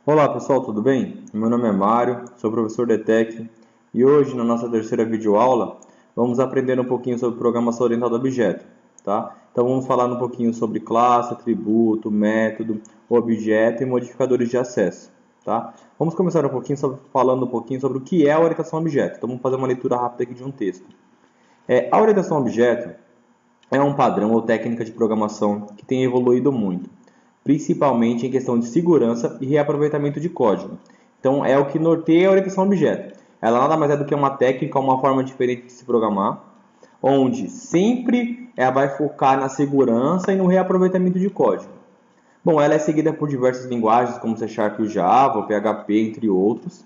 Olá pessoal, tudo bem? Meu nome é Mário, sou professor de Tech e hoje, na nossa terceira videoaula, vamos aprender um pouquinho sobre programação orientada a objeto, tá? Então vamos falar um pouquinho sobre classe, atributo, método, objeto e modificadores de acesso, tá? Vamos começar falando um pouquinho sobre o que é a orientação a objeto. Então vamos fazer uma leitura rápida aqui de um texto. A orientação a objeto é um padrão ou técnica de programação que tem evoluído muito, principalmente em questão de segurança e reaproveitamento de código. Então, é o que norteia a orientação a objeto. Ela nada mais é do que uma técnica, uma forma diferente de se programar, onde sempre ela vai focar na segurança e no reaproveitamento de código. Bom, ela é seguida por diversas linguagens, como C Sharp e o Java, o PHP, entre outros.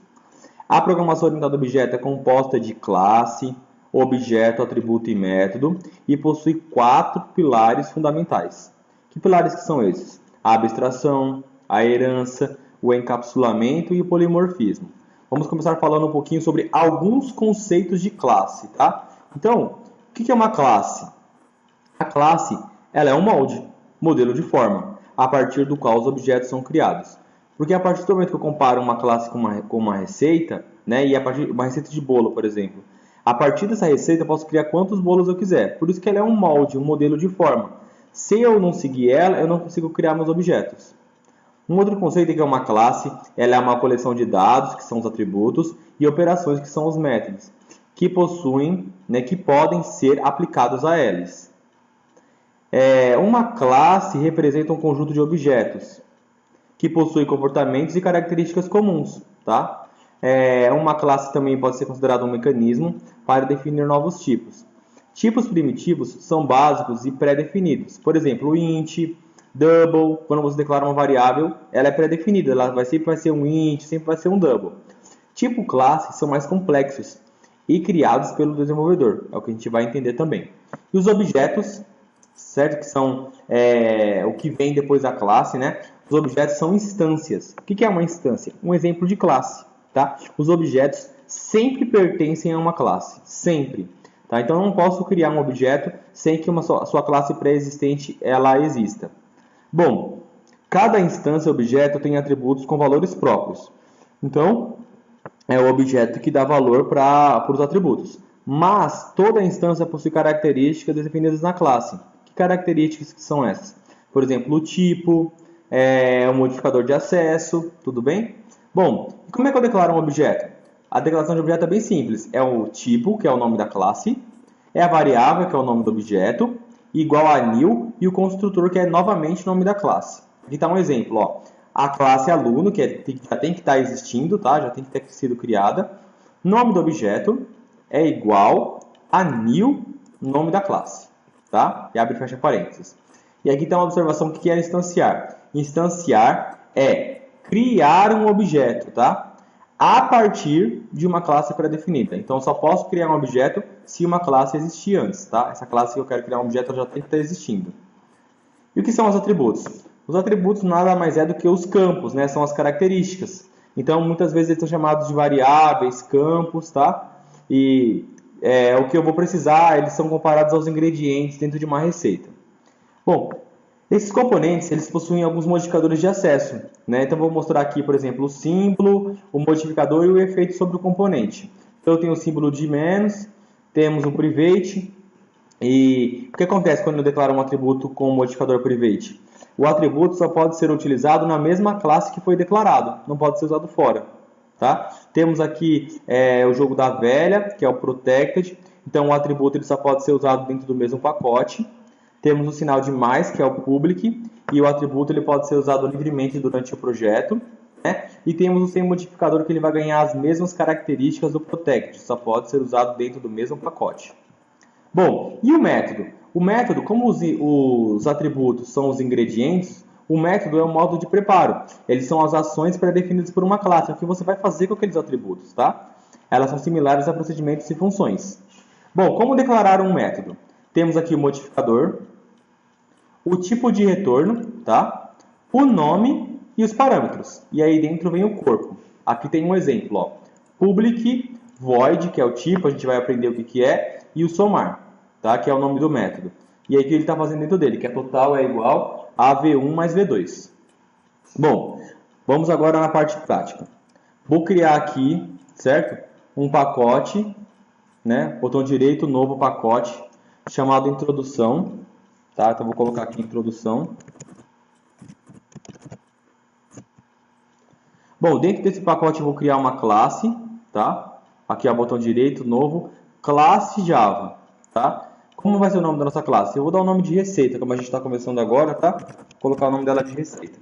A programação orientada a objeto é composta de classe, objeto, atributo e método e possui 4 pilares fundamentais. Que pilares que são esses? A abstração, a herança, o encapsulamento e o polimorfismo. Vamos começar falando um pouquinho sobre alguns conceitos de classe, tá? Então, o que é uma classe? A classe ela é um molde, modelo de forma, a partir do qual os objetos são criados. Porque a partir do momento que eu comparo uma classe com uma receita, né, e a partir uma receita de bolo, por exemplo, a partir dessa receita eu posso criar quantos bolos eu quiser. Por isso que ela é um molde, um modelo de forma. Se eu não seguir ela, eu não consigo criar meus objetos. Um outro conceito é que é uma classe, ela é uma coleção de dados, que são os atributos, e operações, que são os métodos, que possuem, né, que podem ser aplicados a eles. Uma classe representa um conjunto de objetos que possui comportamentos e características comuns, tá? Uma classe também pode ser considerada um mecanismo para definir novos tipos. Tipos primitivos são básicos e pré-definidos. Por exemplo, o int, double, quando você declara uma variável, ela é pré-definida, sempre vai ser um int, sempre vai ser um double. Tipo classe são mais complexos e criados pelo desenvolvedor, é o que a gente vai entender também. E os objetos, certo? Que são o que vem depois da classe, né? Os objetos são instâncias. O que é uma instância? Um exemplo de classe, tá? Os objetos sempre pertencem a uma classe, sempre. Tá? Então, eu não posso criar um objeto sem que a sua classe pré-existente ela exista. Bom, cada instância objeto tem atributos com valores próprios. Então, é o objeto que dá valor para os atributos. Mas toda instância possui características definidas na classe. Que características que são essas? Por exemplo, o tipo, o modificador de acesso, tudo bem? Bom, e como é que eu declaro um objeto? A declaração de objeto é bem simples. É o tipo, que é o nome da classe, é a variável, que é o nome do objeto, igual a new, e o construtor, que é novamente o nome da classe. Aqui está um exemplo, ó. A classe aluno, que já tem que estar existindo, tá? Já tem que ter sido criada. Nome do objeto é igual a new, nome da classe, tá? E abre e fecha parênteses. E aqui tem uma observação que é instanciar. Instanciar é criar um objeto, tá? A partir de uma classe pré-definida. Então, eu só posso criar um objeto se uma classe existir antes, tá? Essa classe que eu quero criar um objeto já tem que estar existindo. E o que são os atributos? Os atributos nada mais é do que os campos, né? São as características. Então, muitas vezes eles são chamados de variáveis, campos, tá? E o que eu vou precisar, eles são comparados aos ingredientes dentro de uma receita. Bom, esses componentes, eles possuem alguns modificadores de acesso, né? Então, vou mostrar aqui, por exemplo, o símbolo, o modificador e o efeito sobre o componente. Então, eu tenho o símbolo de menos, temos o private, e o que acontece quando eu declaro um atributo com o modificador private? O atributo só pode ser utilizado na mesma classe que foi declarado, não pode ser usado fora. Tá? Temos aqui o jogo da velha, que é o protected, então o atributo ele só pode ser usado dentro do mesmo pacote. Temos o sinal de mais, que é o public, e o atributo ele pode ser usado livremente durante o projeto. Né? E temos o sem modificador, que ele vai ganhar as mesmas características do protected, só pode ser usado dentro do mesmo pacote. Bom, e o método? O método, como os atributos são os ingredientes, o método é um modo de preparo. Eles são as ações pré-definidas por uma classe, o que você vai fazer com aqueles atributos, tá? Elas são similares a procedimentos e funções. Bom, como declarar um método? Temos aqui o modificador, o tipo de retorno, tá? O nome e os parâmetros. E aí dentro vem o corpo. Aqui tem um exemplo, ó. Public void, que é o tipo, a gente vai aprender o que é, e o somar, tá? Que é o nome do método. E aí o que ele está fazendo dentro dele, que é total é igual a V1 mais V2. Bom, Vamos agora na parte prática. Vou criar aqui, certo? Um pacote, né? Botão direito, novo pacote, chamado introdução, tá? Então vou colocar aqui introdução. Bom, dentro desse pacote eu vou criar uma classe, tá? Aqui é o botão direito, novo, classe Java, tá? Como vai ser o nome da nossa classe? Eu vou dar o nome de receita, como a gente está começando agora, tá? Vou colocar o nome dela de receita.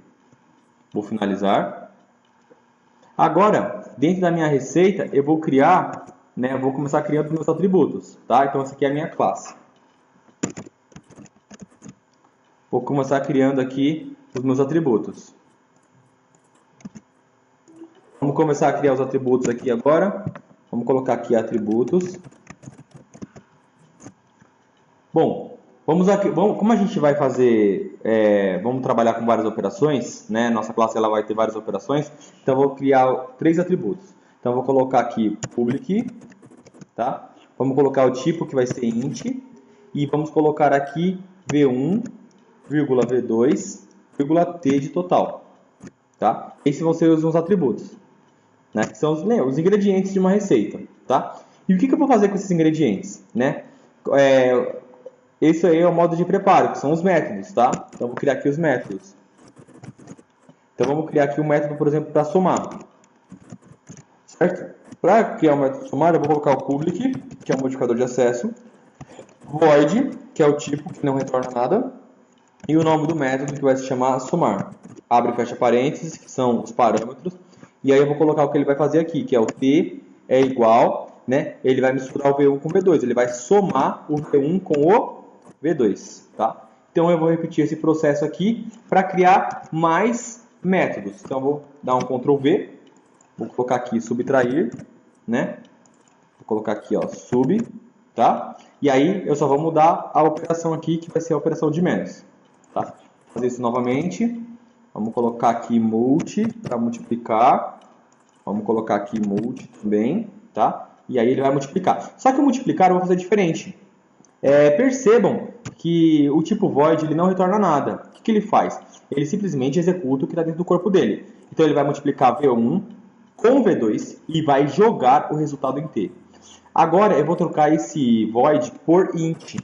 Vou finalizar. Agora, dentro da minha receita, eu vou criar, né? Eu vou começar criando meus atributos, tá? Então essa aqui é a minha classe. Vou começar criando aqui os meus atributos. Vamos começar a criar os atributos aqui agora. Vamos colocar aqui atributos. Bom, vamos aqui, como a gente vai fazer, vamos trabalhar com várias operações, né? Nossa classe ela vai ter várias operações, então eu vou criar 3 atributos. Então eu vou colocar aqui public, tá? Vamos colocar o tipo que vai ser int e vamos colocar aqui v1, v2, t de total, tá? Esses vão ser os atributos, né? Que são os ingredientes de uma receita, tá? E o que eu vou fazer com esses ingredientes, né? Esse aí é o modo de preparo, que são os métodos, tá? Então, vou criar aqui os métodos. Então, vamos criar aqui um método, por exemplo, para somar. Certo? Para criar o método somar, eu vou colocar o public, que é o modificador de acesso. Void, que é o tipo, que não retorna nada. E o nome do método, que vai se chamar somar. Abre e fecha parênteses, que são os parâmetros. E aí eu vou colocar o que ele vai fazer aqui, que é o t é igual, né? Ele vai misturar o v1 com o v2. Ele vai somar o v1 com o v2, tá? Então eu vou repetir esse processo aqui para criar mais métodos. Então eu vou dar um Ctrl V, vou colocar aqui subtrair, né? Vou colocar aqui, ó, sub, tá? E aí eu só vou mudar a operação aqui, que vai ser a operação de menos, tá? Vou fazer isso novamente. Vamos colocar aqui multi para multiplicar. Vamos colocar aqui multi também, tá? E aí ele vai multiplicar. Só que o multiplicar eu vou fazer diferente. Percebam que o tipo void ele não retorna nada. O que ele faz? Ele simplesmente executa o que está dentro do corpo dele. Então ele vai multiplicar V1 com V2 e vai jogar o resultado em T. Agora eu vou trocar esse void por int,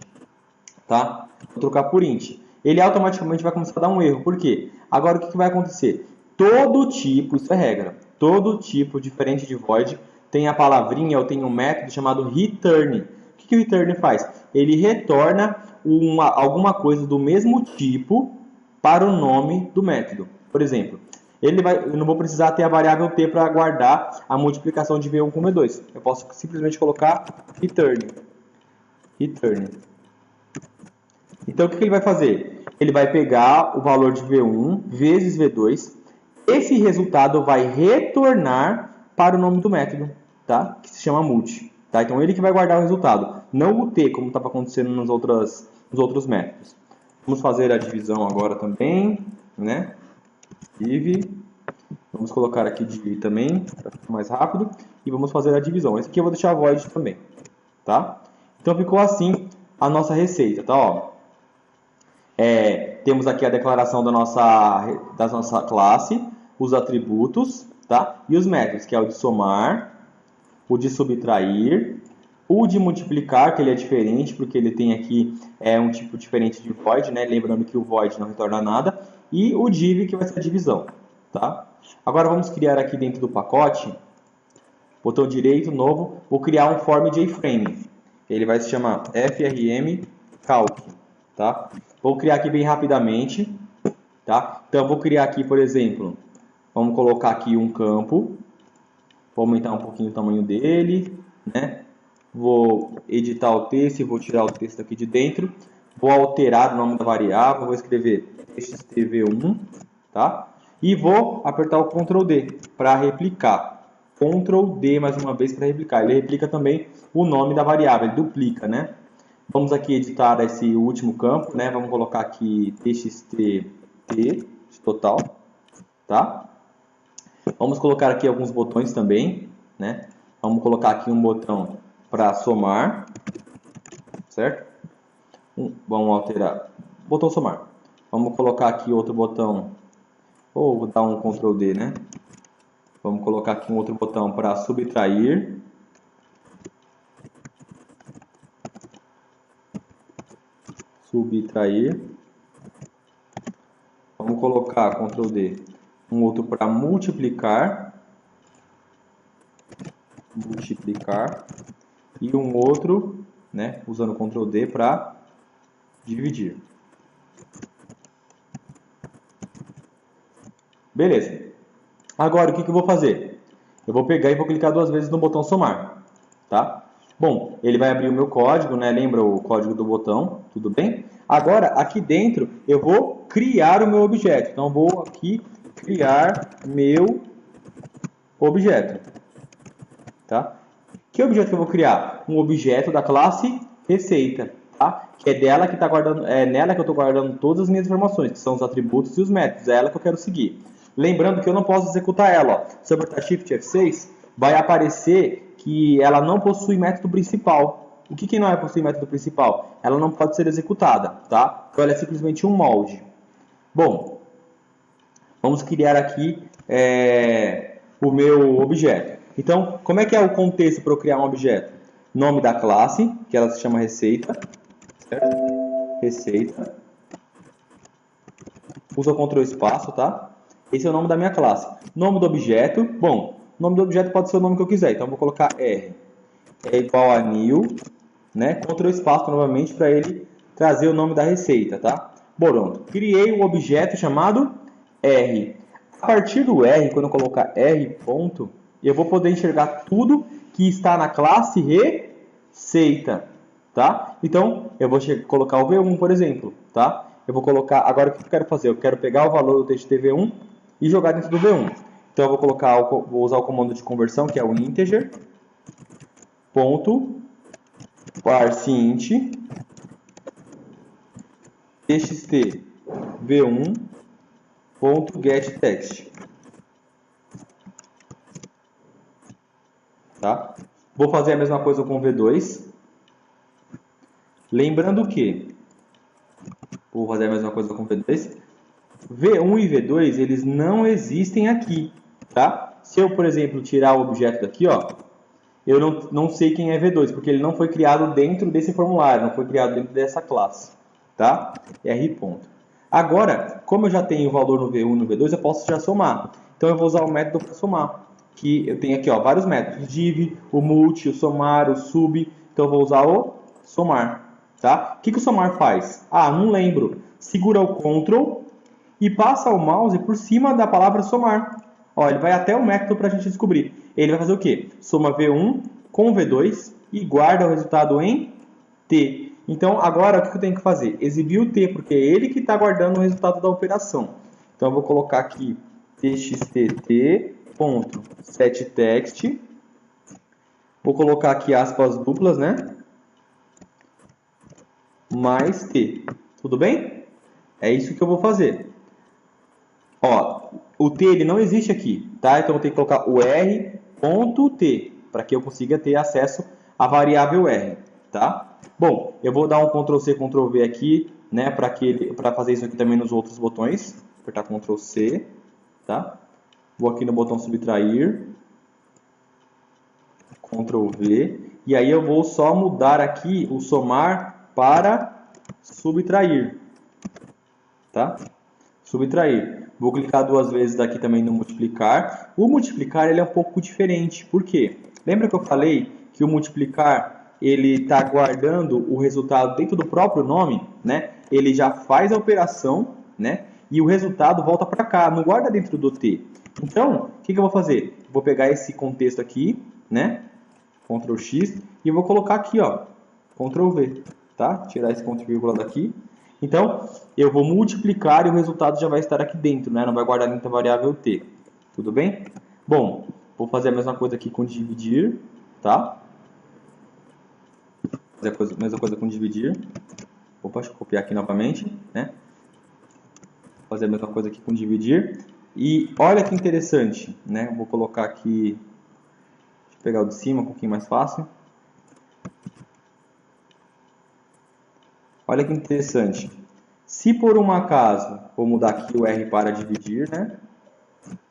tá? Vou trocar por int. Ele automaticamente vai começar a dar um erro. Por quê? Agora o que vai acontecer? Todo tipo, isso é regra, todo tipo diferente de void tem a palavrinha ou tem um método chamado return. O que o return faz? Ele retorna alguma coisa do mesmo tipo para o nome do método. Por exemplo, eu não vou precisar ter a variável t para guardar a multiplicação de V1 com V2. Eu posso simplesmente colocar return. Então, o que ele vai fazer? Ele vai pegar o valor de V1 vezes V2. Esse resultado vai retornar para o nome do método, tá? Que se chama multi. Tá? Então, ele que vai guardar o resultado, não o t, como estava acontecendo nos outros métodos. Vamos fazer a divisão agora também, né? Div. Vamos colocar aqui div também, para ficar mais rápido. E vamos fazer a divisão. Esse aqui eu vou deixar void também, tá? Então, ficou assim a nossa receita, tá? Ó. Temos aqui a declaração da nossa classe, os atributos, tá? E os métodos, que é o de somar, o de subtrair, o de multiplicar, que ele é diferente, porque ele tem aqui um tipo diferente de void, né? Lembrando que o void não retorna nada, e o div, que vai ser a divisão, tá? Agora vamos criar aqui dentro do pacote, botão direito, novo, vou criar um form JFrame. Ele vai se chamar frm calc, tá? Vou criar aqui bem rapidamente, tá? Então, eu vou criar aqui, por exemplo, vamos colocar aqui um campo, vou aumentar um pouquinho o tamanho dele, né? Vou editar o texto e vou tirar o texto aqui de dentro. Vou alterar o nome da variável, vou escrever txtv1, tá? E vou apertar o Ctrl D para replicar. Ctrl D mais uma vez para replicar. Ele replica também o nome da variável, ele duplica, né? Vamos aqui editar esse último campo, né? Vamos colocar aqui txt de total, tá? Vamos colocar aqui alguns botões também, né? Vamos colocar aqui um botão para somar, certo? Vamos alterar, botão somar. Vamos colocar aqui outro botão Ou vou dar um Ctrl D, né? Vamos colocar aqui um outro botão para subtrair. Subtrair. Vamos colocar, Ctrl D, um outro para multiplicar. Multiplicar. E um outro, né, usando Ctrl D para dividir. Beleza. Agora, o que eu vou fazer? Eu vou pegar e vou clicar 2 vezes no botão somar. Tá? Bom, ele vai abrir o meu código, né? Lembra o código do botão? Tudo bem? Agora, aqui dentro, eu vou criar o meu objeto. Então, eu vou aqui criar meu objeto. Tá? Que objeto que eu vou criar? Um objeto da classe receita. Tá? Que é dela que tá guardando, é nela que eu estou guardando todas as minhas informações, que são os atributos e os métodos. É ela que eu quero seguir. Lembrando que eu não posso executar ela. Ó. Se eu apertar Shift F6, vai aparecer que ela não possui método principal. O que não é possui método principal? Ela não pode ser executada, tá? Então ela é simplesmente um molde. Bom, vamos criar aqui o meu objeto. Então, como é que é o contexto para eu criar um objeto? Nome da classe, que ela se chama receita, certo? Receita. Usa o Ctrl espaço, tá? Esse é o nome da minha classe. Nome do objeto, bom, o nome do objeto pode ser o nome que eu quiser, então eu vou colocar R. É igual a new, né? Ctrl espaço novamente para ele trazer o nome da receita, tá? Pronto. Criei um objeto chamado R. A partir do R, quando eu colocar R ponto, eu vou poder enxergar tudo que está na classe receita, tá? Então, eu vou colocar o V1, por exemplo, tá? Eu vou colocar, agora o que eu quero fazer? Eu quero pegar o valor do TXT V1 e jogar dentro do V1. Então, eu vou colocar, vou usar o comando de conversão, que é o integer, ponto, parseInt, txt v1, ponto, getText. Tá? Vou fazer a mesma coisa com o V2. Lembrando que, vou fazer a mesma coisa com o V2. V1 e V2, eles não existem aqui, tá? Se eu, por exemplo, tirar o objeto daqui, ó, eu não sei quem é V2, porque ele não foi criado dentro desse formulário, não foi criado dentro dessa classe, tá? R ponto. Agora, como eu já tenho o valor no V1 e no V2, eu posso já somar. Então, eu vou usar o método para somar, que eu tenho aqui, ó, vários métodos, div, o multi, o somar, o sub, então eu vou usar o somar, tá? O que o somar faz? Ah, não lembro. Segura o Ctrl e passa o mouse por cima da palavra somar. Ó, ele vai até o método para a gente descobrir. Ele vai fazer o quê? Soma V1 com V2 e guarda o resultado em T. Então, agora o que eu tenho que fazer? Exibir o T, porque é ele que está guardando o resultado da operação. Então, eu vou colocar aqui txt.setText. Vou colocar aqui aspas duplas, né? Mais T. Tudo bem? É isso que eu vou fazer. Ó, o T ele não existe aqui, tá? Então eu tenho que colocar o R.T para que eu consiga ter acesso à variável R, tá? Bom, eu vou dar um Ctrl C, Ctrl V aqui, né, para fazer isso aqui também nos outros botões. Vou apertar Ctrl C, tá? Vou aqui no botão subtrair, Ctrl V, e aí eu vou só mudar aqui o somar para subtrair, tá? Subtrair. Vou clicar 2 vezes aqui também no multiplicar. O multiplicar ele é um pouco diferente. Por quê? Lembra que eu falei que o multiplicar ele está guardando o resultado dentro do próprio nome, né? Ele já faz a operação, né? E o resultado volta para cá, não guarda dentro do T. Então, o que eu vou fazer? Vou pegar esse contexto aqui, né? Ctrl X e vou colocar aqui, ó, Ctrl V, tá? Tirar esse ponto e vírgula daqui. Então, eu vou multiplicar e o resultado já vai estar aqui dentro, né? Não vai guardar dentro da variável T. Tudo bem? Bom, vou fazer a mesma coisa aqui com dividir, tá? Fazer a mesma coisa com dividir. Opa, deixa eu copiar aqui novamente, né? Fazer a mesma coisa aqui com dividir. E olha que interessante, né? Vou colocar aqui, deixa eu pegar o de cima, um pouquinho mais fácil. Olha que interessante. Se por um acaso, vou mudar aqui o R para dividir, né?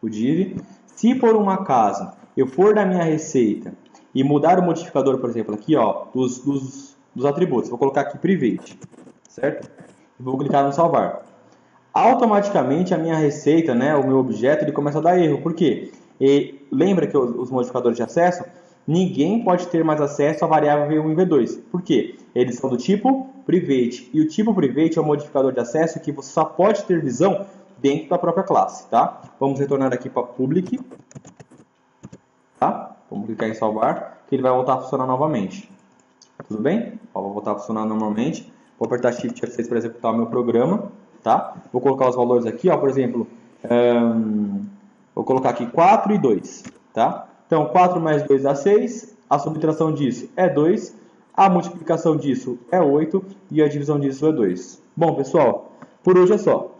O div. Se por um acaso eu for da minha receita e mudar o modificador, por exemplo, aqui, ó, dos atributos, vou colocar aqui private, certo? Vou clicar no salvar. Automaticamente a minha receita, né, o meu objeto, ele começa a dar erro. Por quê? E lembra que os modificadores de acesso, ninguém pode ter mais acesso à variável V1 e V2. Por quê? Eles são do tipo private. E o tipo private é um modificador de acesso que você só pode ter visão dentro da própria classe, tá? Vamos retornar aqui para public, tá? Vamos clicar em salvar, que ele vai voltar a funcionar novamente. Tudo bem? Ó, vou voltar a funcionar normalmente. Vou apertar Shift F6 para executar o meu programa, tá? Vou colocar os valores aqui, ó, por exemplo, vou colocar aqui 4 e 2, tá? Então, 4 mais 2 dá 6, a subtração disso é 2, a multiplicação disso é 8 e a divisão disso é 2. Bom, pessoal, por hoje é só.